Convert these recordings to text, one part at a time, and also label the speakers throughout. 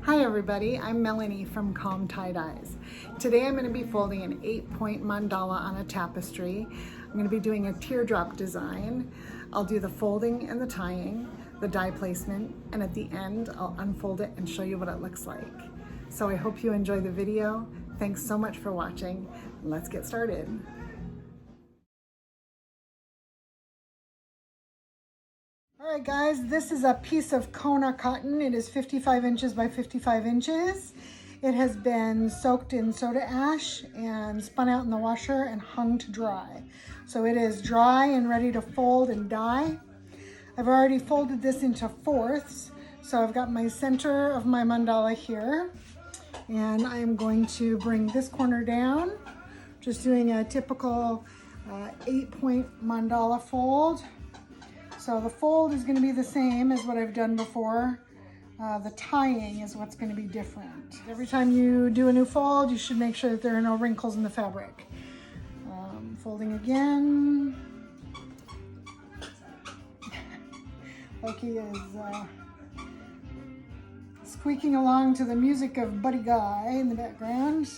Speaker 1: Hi everybody, I'm Melanie from Calm Tie Dyes. Today I'm going to be folding an 8-point mandala on a tapestry. I'm going to be doing a teardrop design. I'll do the folding and the tying, the dye placement, and at the end I'll unfold it and show you what it looks like. So I hope you enjoy the video. Thanks so much for watching. Let's get started. All right guys, this is a piece of Kona cotton. It is 55 inches by 55 inches. It has been soaked in soda ash and spun out in the washer and hung to dry. So it is dry and ready to fold and dye. I've already folded this into fourths. So I've got my center of my mandala here, and I am going to bring this corner down, just doing a typical 8-point mandala fold. So the fold is going to be the same as what I've done before. The tying is what's going to be different. Every time you do a new fold, you should make sure that there are no wrinkles in the fabric. Folding again. Loki is squeaking along to the music of Buddy Guy in the background.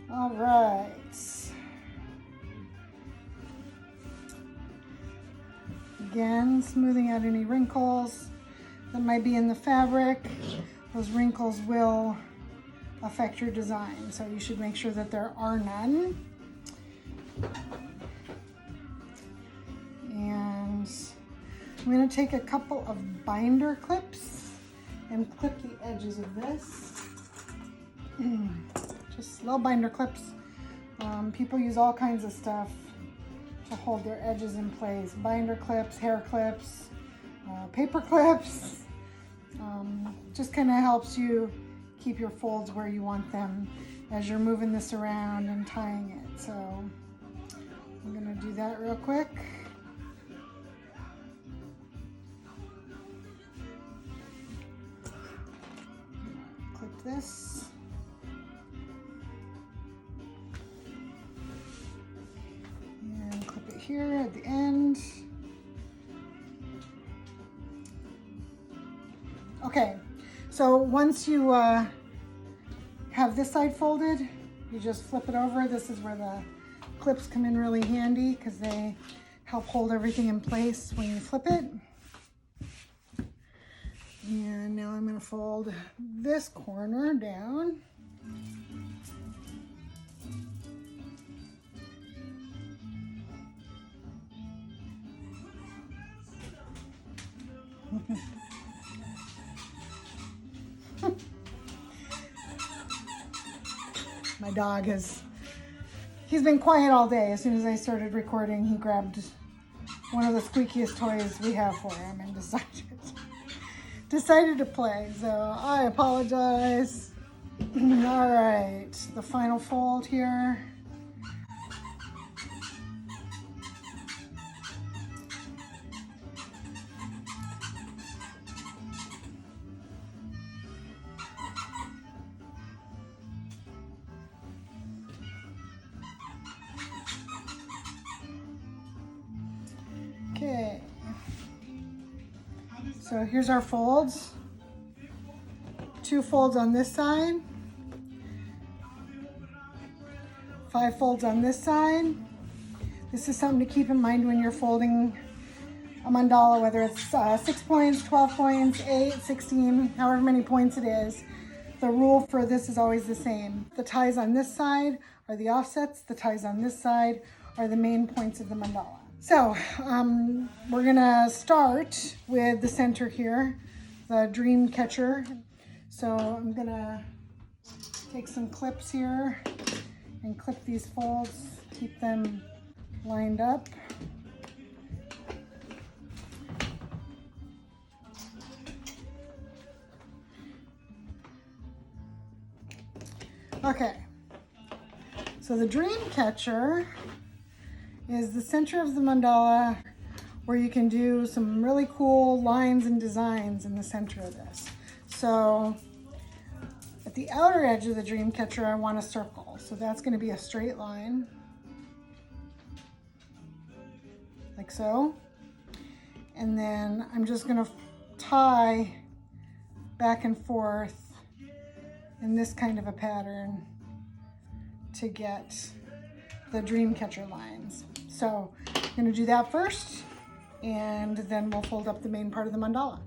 Speaker 1: All right. Again, smoothing out any wrinkles that might be in the fabric. Those wrinkles will affect your design, so you should make sure that there are none. And I'm going to take a couple of binder clips and clip the edges of this. Just little binder clips. People use all kinds of stuff to hold their edges in place. Binder clips, hair clips, paper clips. Just kind of helps you keep your folds where you want them as you're moving this around and tying it. So I'm gonna do that real quick. Clip this. Here at the end. Okay, so once you have this side folded, you just flip it over. This is where the clips come in really handy because they help hold everything in place when you flip it. And now I'm going to fold this corner down. My dog he's been quiet all day. As soon as I started recording, he grabbed one of the squeakiest toys we have for him and decided to play. So I apologize. All right, the final fold here. Okay, so here's our folds. 2 folds on this side, 5 folds on this side. This is something to keep in mind when you're folding a mandala, whether it's 6 points, 12 points, 8, 16, however many points it is. The rule for this is always the same. The ties on this side are the offsets, the ties on this side are the main points of the mandala. So we're gonna start with the center here, the dream catcher. So I'm gonna take some clips here and clip these folds, keep them lined up. Okay, so the dream catcher is the center of the mandala where you can do some really cool lines and designs in the center of this. So at the outer edge of the dream catcher, I want a circle. So that's going to be a straight line, like so. And then I'm just going to tie back and forth in this kind of a pattern to get the dream catcher lines. So I'm going to do that first, and then we'll fold up the main part of the mandala.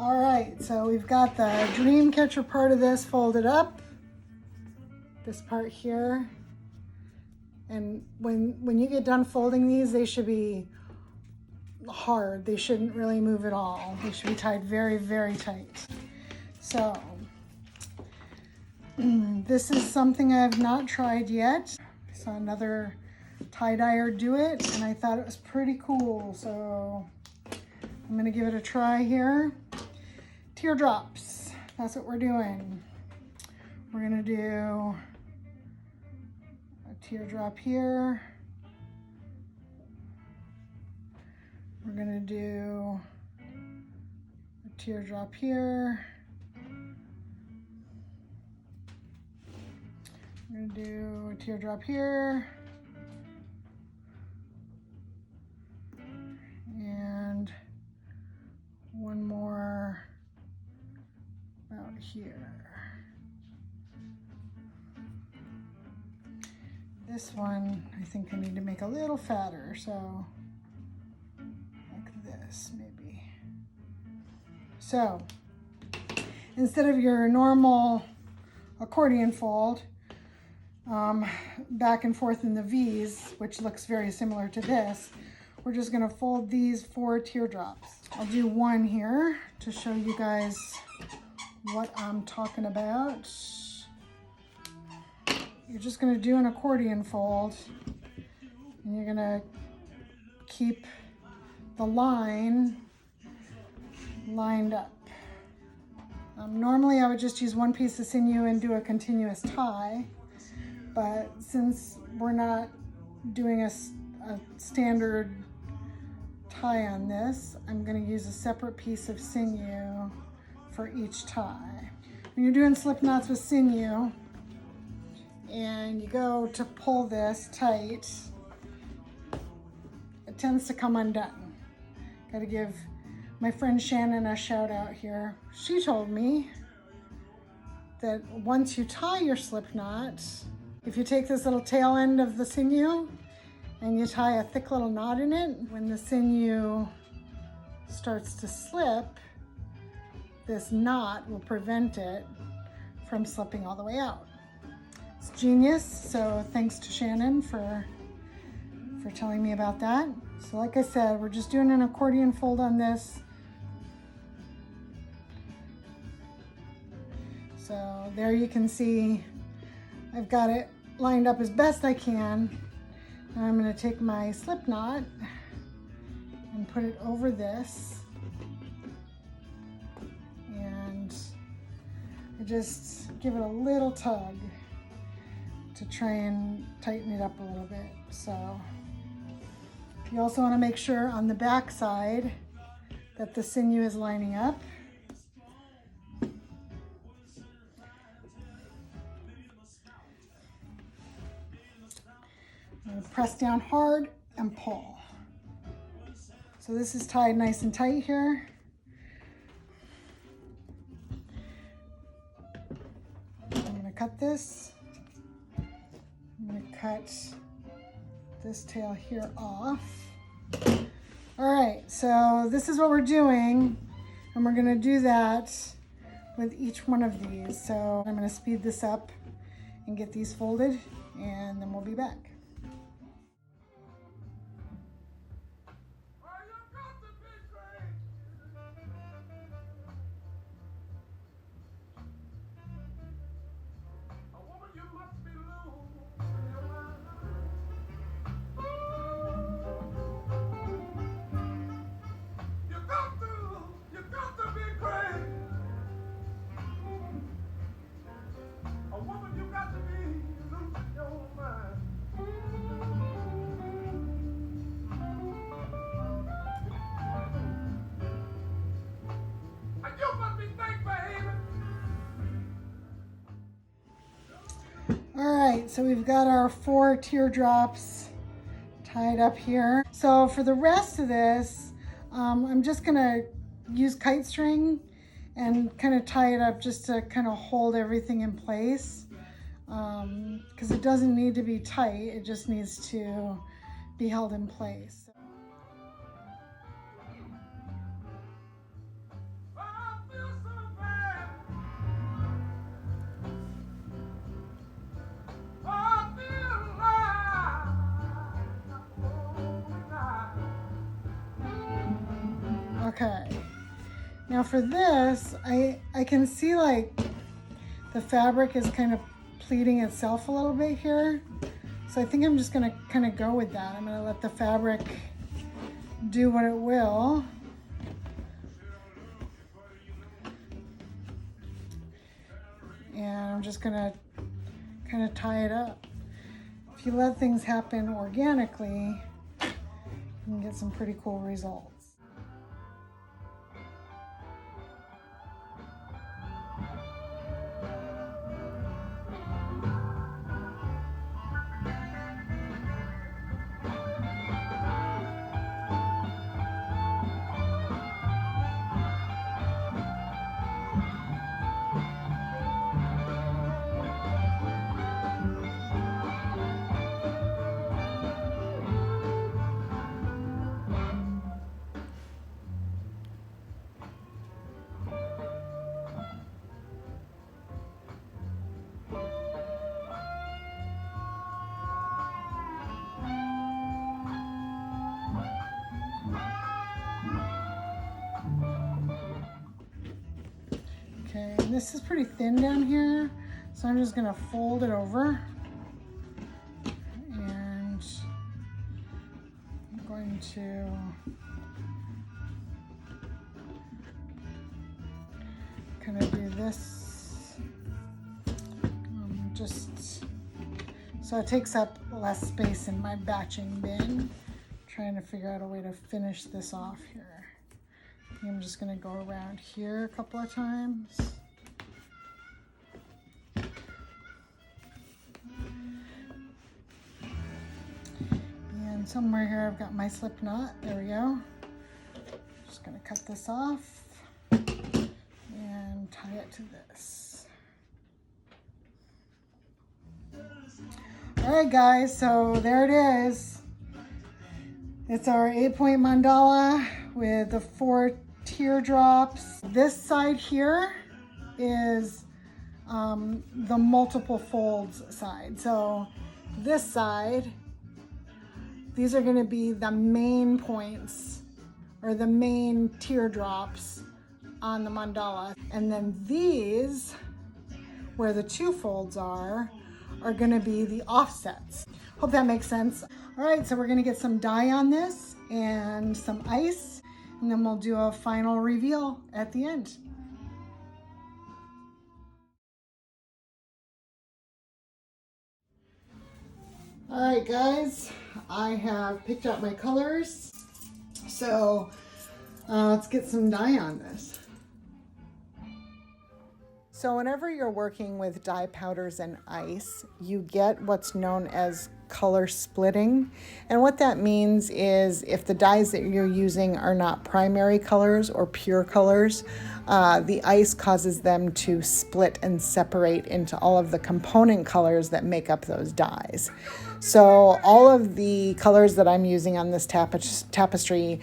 Speaker 1: All right, so we've got the dream catcher part of this folded up, this part here. And when you get done folding these, they should be hard. They shouldn't really move at all. They should be tied very, very tight. So this is something I've not tried yet. I saw another tie-dyer do it, and I thought it was pretty cool. So I'm gonna give it a try here. Teardrops, that's what we're doing. We're gonna do a teardrop here. We're gonna do a teardrop here. We're gonna do a teardrop here. And one more out here. This one, I think I need to make a little fatter, so like this maybe. So instead of your normal accordion fold, back and forth in the V's, which looks very similar to this, we're just gonna fold these 4 teardrops. I'll do one here to show you guys what I'm talking about. You're just gonna do an accordion fold, and you're gonna keep the line lined up. Normally I would just use one piece of sinew and do a continuous tie, but since we're not doing a standard tie on this, I'm going to use a separate piece of sinew for each tie. When you're doing slip knots with sinew and you go to pull this tight, it tends to come undone. Got to give my friend Shannon a shout out here. She told me that once you tie your slip knot, if you take this little tail end of the sinew and you tie a thick little knot in it, when the sinew starts to slip, this knot will prevent it from slipping all the way out. It's genius, so thanks to Shannon for telling me about that. So like I said, we're just doing an accordion fold on this. So there you can see I've got it lined up as best I can. And I'm going to take my slip knot and put it over this. And I just give it a little tug to try and tighten it up a little bit. So you also want to make sure on the back side that the sinew is lining up. Press down hard and pull. So this is tied nice and tight here. I'm going to cut this. I'm going to cut this tail here off. All right, so this is what we're doing, and we're gonna do that with each one of these. So I'm gonna speed this up and get these folded, and then we'll be back. All right, so we've got our 4 teardrops tied up here. So for the rest of this, I'm just gonna use kite string and kind of tie it up just to kind of hold everything in place. Because it doesn't need to be tight, it just needs to be held in place. Okay, now for this, I can see like the fabric is kind of pleating itself a little bit here. So I think I'm just gonna kind of go with that. I'm gonna let the fabric do what it will. And I'm just gonna kind of tie it up. If you let things happen organically, you can get some pretty cool results. Okay, and this is pretty thin down here, so I'm just gonna fold it over, and I'm going to kind of do this, just so it takes up less space in my batching bin. Trying to figure out a way to finish this off here. I'm just going to go around here a couple of times. And somewhere here I've got my slip knot. There we go. Just going to cut this off and tie it to this. All right, guys, so there it is. It's our 8-point mandala with the 4 teardrops. This side here is the multiple folds side. So this side, these are going to be the main points or the main teardrops on the mandala. And then these, where the 2 folds are going to be the offsets. Hope that makes sense. All right, so we're going to get some dye on this and some ice, and then we'll do a final reveal at the end. All right, guys, I have picked out my colors. So let's get some dye on this. So whenever you're working with dye powders and ice, you get what's known as color splitting. And what that means is if the dyes that you're using are not primary colors or pure colors, the ice causes them to split and separate into all of the component colors that make up those dyes. So all of the colors that I'm using on this tapestry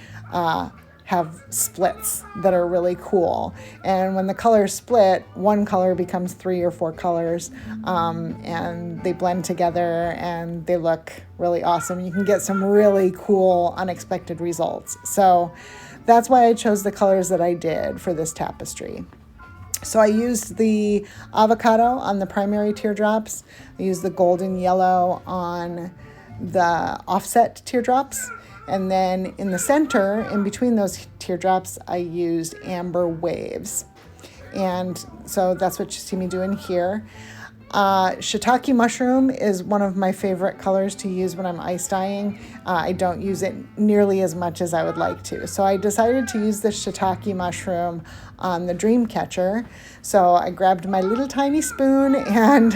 Speaker 1: have splits that are really cool. And when the colors split, one color becomes 3 or 4 colors, and they blend together and they look really awesome. You can get some really cool, unexpected results. So that's why I chose the colors that I did for this tapestry. So I used the avocado on the primary teardrops. I used the golden yellow on the offset teardrops. And then in the center, in between those teardrops, I used amber waves. And so that's what you see me doing here. Shiitake mushroom is one of my favorite colors to use when I'm ice dyeing. I don't use it nearly as much as I would like to. So I decided to use the shiitake mushroom on the dream catcher. So I grabbed my little tiny spoon and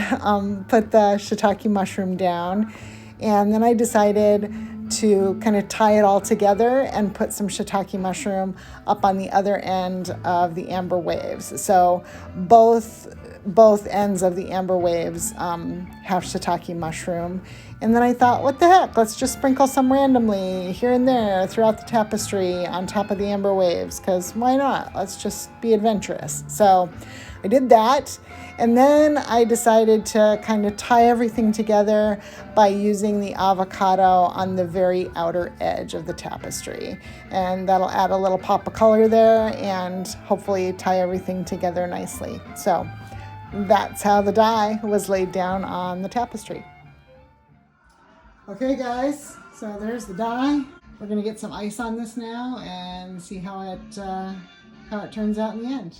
Speaker 1: put the shiitake mushroom down. And then I decided to kind of tie it all together and put some shiitake mushroom up on the other end of the amber waves. So both ends of the amber waves have shiitake mushroom. And then I thought, what the heck, let's just sprinkle some randomly here and there throughout the tapestry on top of the amber waves, because why not? Let's just be adventurous. So I did that. And then I decided to kind of tie everything together by using the avocado on the very outer edge of the tapestry. And that'll add a little pop of color there and hopefully tie everything together nicely. So that's how the dye was laid down on the tapestry. Okay guys, so there's the dye. We're gonna get some ice on this now and see how it turns out in the end.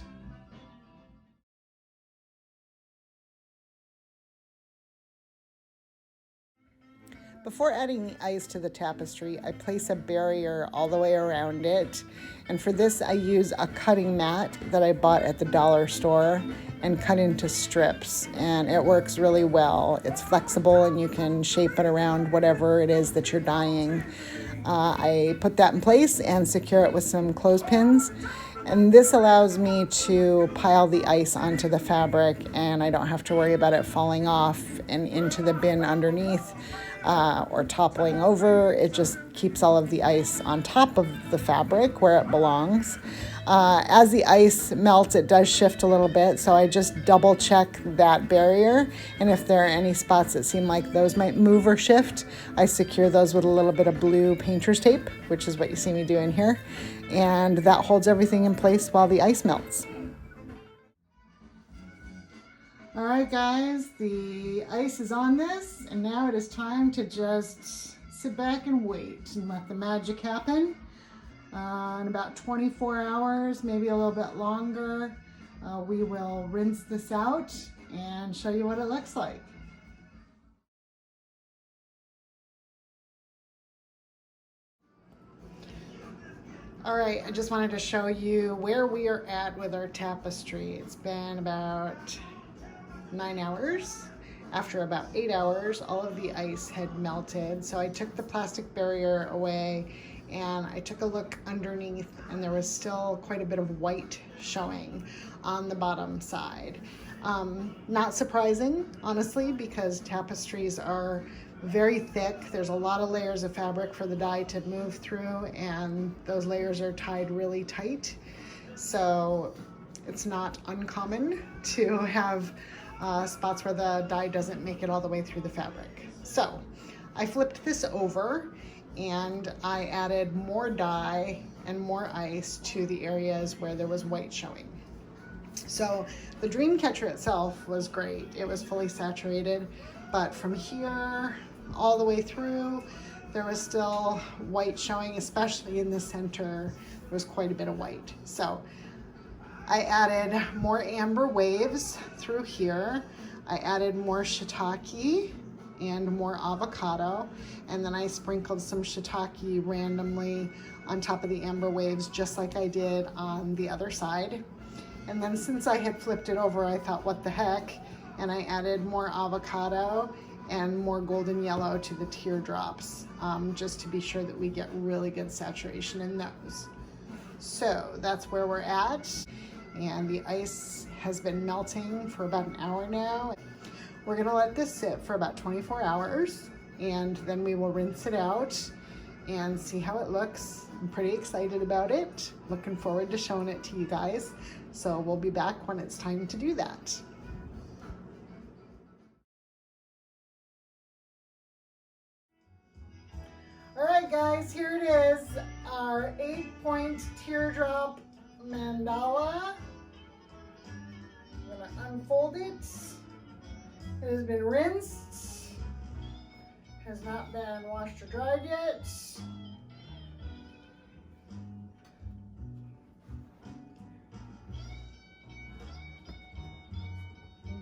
Speaker 1: Before adding the ice to the tapestry, I place a barrier all the way around it. And for this, I use a cutting mat that I bought at the dollar store and cut into strips. And it works really well. It's flexible and you can shape it around whatever it is that you're dyeing. I put that in place and secure it with some clothespins. And this allows me to pile the ice onto the fabric and I don't have to worry about it falling off and into the bin underneath. Or toppling over. It just keeps all of the ice on top of the fabric where it belongs. As the ice melts, it does shift a little bit, so I just double check that barrier, and if there are any spots that seem like those might move or shift, I secure those with a little bit of blue painter's tape, which is what you see me doing here, and that holds everything in place while the ice melts. All right, guys, the ice is on this, and now it is time to just sit back and wait and let the magic happen. In about 24 hours, maybe a little bit longer, we will rinse this out and show you what it looks like. All right, I just wanted to show you where we are at with our tapestry. It's been about 9 hours. After about 8 hours, all of the ice had melted. So I took the plastic barrier away and I took a look underneath and there was still quite a bit of white showing on the bottom side. Not surprising, honestly, because tapestries are very thick. There's a lot of layers of fabric for the dye to move through and those layers are tied really tight. So it's not uncommon to have spots where the dye doesn't make it all the way through the fabric. So I flipped this over and I added more dye and more ice to the areas where there was white showing. So the dream catcher itself was great. It was fully saturated, but from here all the way through, there was still white showing, especially in the center. There was quite a bit of white. So I added more amber waves through here. I added more shiitake and more avocado, and then I sprinkled some shiitake randomly on top of the amber waves, just like I did on the other side. And then since I had flipped it over, I thought, what the heck? And I added more avocado and more golden yellow to the teardrops, just to be sure that we get really good saturation in those. So that's where we're at, and the ice has been melting for about an hour now. We're gonna let this sit for about 24 hours, and then we will rinse it out and see how it looks. I'm pretty excited about it. Looking forward to showing it to you guys. So we'll be back when it's time to do that. All right, guys, here it is, our 8-point teardrop mandala. I'm gonna unfold it. It has been rinsed, has not been washed or dried yet.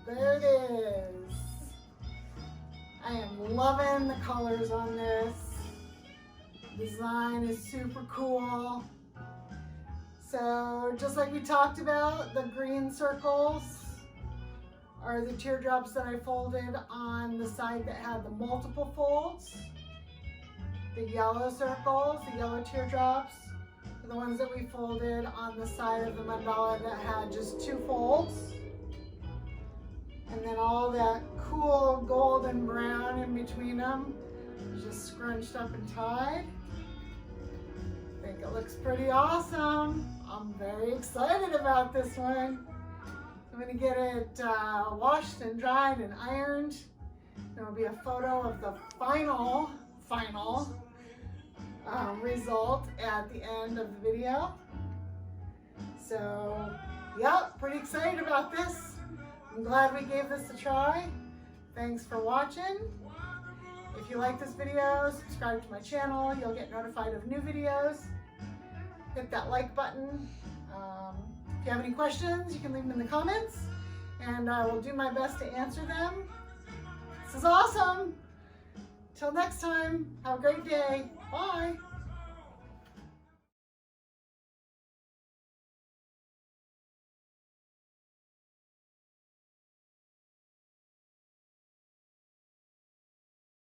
Speaker 1: There it is. I am loving the colors on this. Design is super cool. So just like we talked about, the green circles are the teardrops that I folded on the side that had the multiple folds. The yellow circles, the yellow teardrops, are the ones that we folded on the side of the mandala that had just 2 folds. And then all that cool golden brown in between them is just scrunched up and tied. I think it looks pretty awesome. I'm very excited about this one. I'm gonna get it washed and dried and ironed. There will be a photo of the final result at the end of the video. So, yeah, pretty excited about this. I'm glad we gave this a try. Thanks for watching. If you like this video, subscribe to my channel. You'll get notified of new videos. Hit that like button. If you have any questions, you can leave them in the comments, and I will do my best to answer them. This is awesome. Till next time, have a great day. Bye.